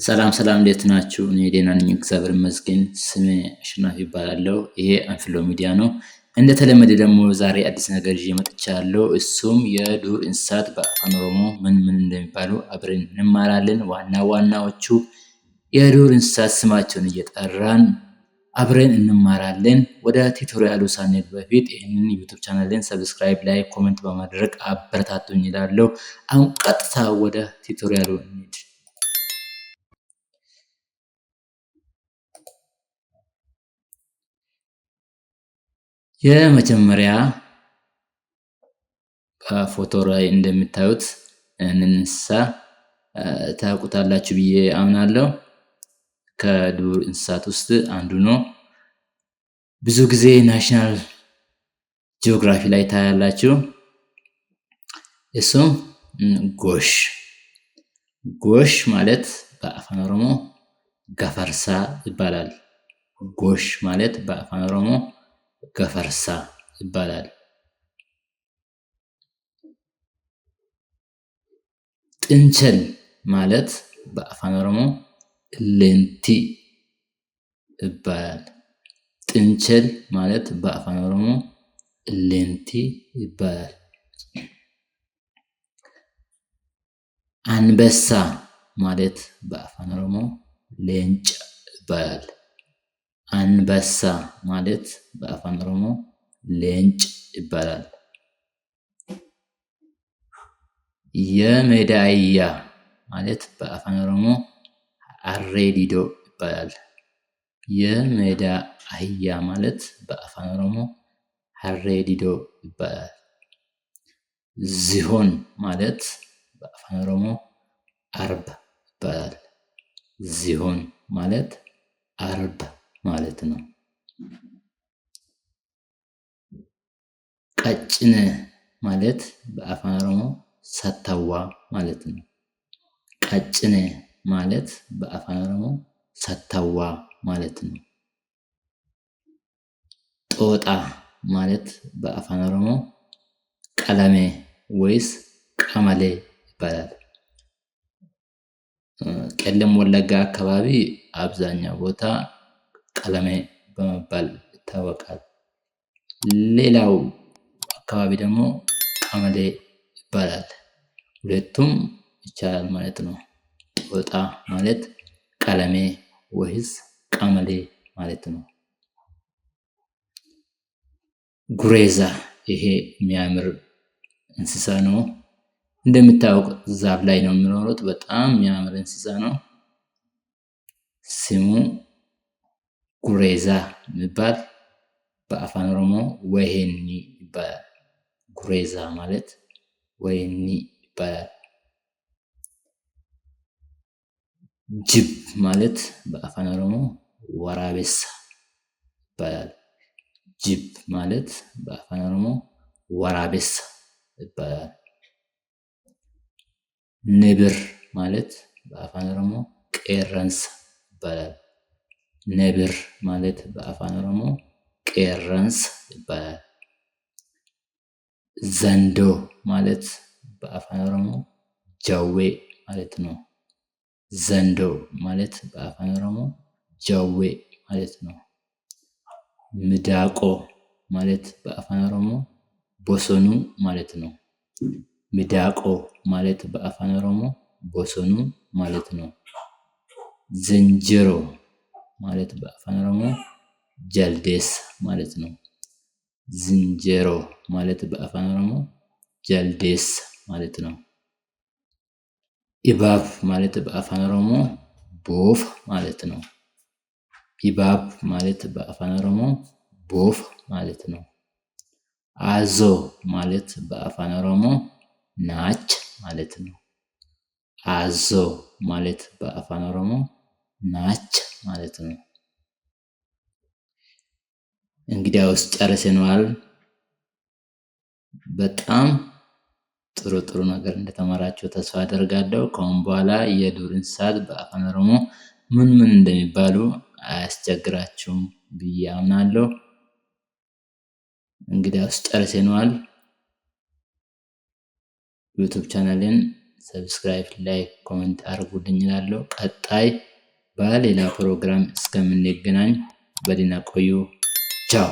ሰላም ሰላም እንዴት ናችሁ? እኔ ደህና ነኝ እግዚአብሔር ይመስገን። ስሜ አሸናፊ እባላለሁ። ይሄ አንፍሎ ሚዲያ ነው። እንደተለመደ ደግሞ ዛሬ አዲስ ነገር ይዤ መጥቻለሁ። እሱም የዱር እንስሳት በአፋን ኦሮሞ ምን ምን እንደሚባሉ አብረን እንማራለን። ዋና ዋናዎቹ የዱር እንስሳት ስማቸውን እየጠራን አብረን እንማራለን። ወደ ቲዩቶሪያሉ ሳንሄድ በፊት ይህንን ዩቲዩብ ቻናልን ሰብስክራይብ፣ ላይክ፣ ኮሜንት በማድረግ አበረታቱኝ እላለሁ። አሁን ቀጥታ ወደ ቲዩቶሪያሉ እንሂድ። የመጀመሪያ ፎቶ ላይ እንደምታዩት እንስሳ ታውቁታላችሁ ብዬ አምናለሁ። ከዱር እንስሳት ውስጥ አንዱ ነው። ብዙ ጊዜ ናሽናል ጂኦግራፊ ላይ ታያላችሁ። እሱም ጎሽ። ጎሽ ማለት በአፋን ኦሮሞ ገፈርሳ ይባላል። ጎሽ ማለት በአፋን ኦሮሞ ገፈርሳ ይባላል። ጥንቸል ማለት በአፋን ኦሮሞ እሌንቲ ይባላል። ጥንቸል ማለት በአፋን ኦሮሞ እሌንቲ ይባላል። አንበሳ ማለት በአፋን ኦሮሞ ሌንጫ ይባላል። አንበሳ ማለት በአፋን ኦሮሞ ሌንጭ ይባላል። የሜዳ አህያ ማለት በአፋን ኦሮሞ አሬ ዲዶ ይባላል። የሜዳ አህያ ማለት በአፋን ኦሮሞ ሀሬ ዲዶ ይባላል። ዝሆን ማለት በአፋን ኦሮሞ አርብ ይባላል። ዝሆን ማለት አርብ ማለት ነው። ቀጭኔ ማለት በአፋን ኦሮሞ ሰተዋ ማለት ነው። ቀጭኔ ማለት በአፋን ኦሮሞ ሰተዋ ማለት ነው። ጦጣ ማለት በአፋን ኦሮሞ ቀለሜ ወይስ ቀመሌ ይባላል። ቄለም ወለጋ አካባቢ አብዛኛው ቦታ ቀለሜ በመባል ይታወቃል። ሌላው አካባቢ ደግሞ ቀመሌ ይባላል። ሁለቱም ይቻላል ማለት ነው። ጦጣ ማለት ቀለሜ ወይስ ቀመሌ ማለት ነው። ጉሬዛ ይሄ የሚያምር እንስሳ ነው። እንደምታውቁት ዛፍ ላይ ነው የሚኖሩት። በጣም የሚያምር እንስሳ ነው። ስሙ ጉሬዛ የሚባል በአፋን ኦሮሞ ወሄኒ ይባላል። ጉሬዛ ማለት ወሄኒ ይባላል። ጅብ ማለት በአፋን ኦሮሞ ወራቤሳ ይባላል። ጅብ ማለት በአፋን ኦሮሞ ወራቤሳ ይባላል። ነብር ማለት በአፋን ኦሮሞ ቄረንሳ ይባላል። ነብር ማለት በአፋን ኦሮሞ ቄረንሳ ይባላል። ዘንዶ ማለት በአፋን ኦሮሞ ጃዌ ማለት ነው። ዘንዶ ማለት በአፋን ኦሮሞ ጃዌ ማለት ነው። ሚዳቆ ማለት በአፋን ኦሮሞ ቦሶኑ ማለት ነው። ሚዳቆ ማለት በአፋን ኦሮሞ ቦሶኑ ማለት ነው። ዝንጀሮ ማለት በአፋን ኦሮሞ ጀልዴሳ ማለት ነው። ዝንጀሮ ማለት በአፋን ኦሮሞ ጀልዴሳ ማለት ነው። እባብ ማለት በአፋን ኦሮሞ ቦፍ ማለት ነው። እባብ ማለት በአፋን ኦሮሞ ቦፍ ማለት ነው። አዞ ማለት በአፋን ኦሮሞ ናች ማለት ነው። አዞ ማለት በአፋን ኦሮሞ ናች ማለት ነው። እንግዲያውስ ጨርሰነዋል። በጣም ጥሩ ጥሩ ነገር እንደተማራችሁ ተስፋ አደርጋለሁ። ከአሁን በኋላ የዱር እንስሳት በአፋን ኦሮሞ ምን ምን እንደሚባሉ አያስቸግራችሁም ብዬ አምናለሁ። እንግዲያውስ ጨርሰነዋል። ዩቲዩብ ቻናሌን ሰብስክራይብ፣ ላይክ፣ ኮሜንት አድርጉልኝ እላለሁ። ቀጣይ በሌላ ፕሮግራም እስከምንገናኝ በደህና ቆዩ። ቻው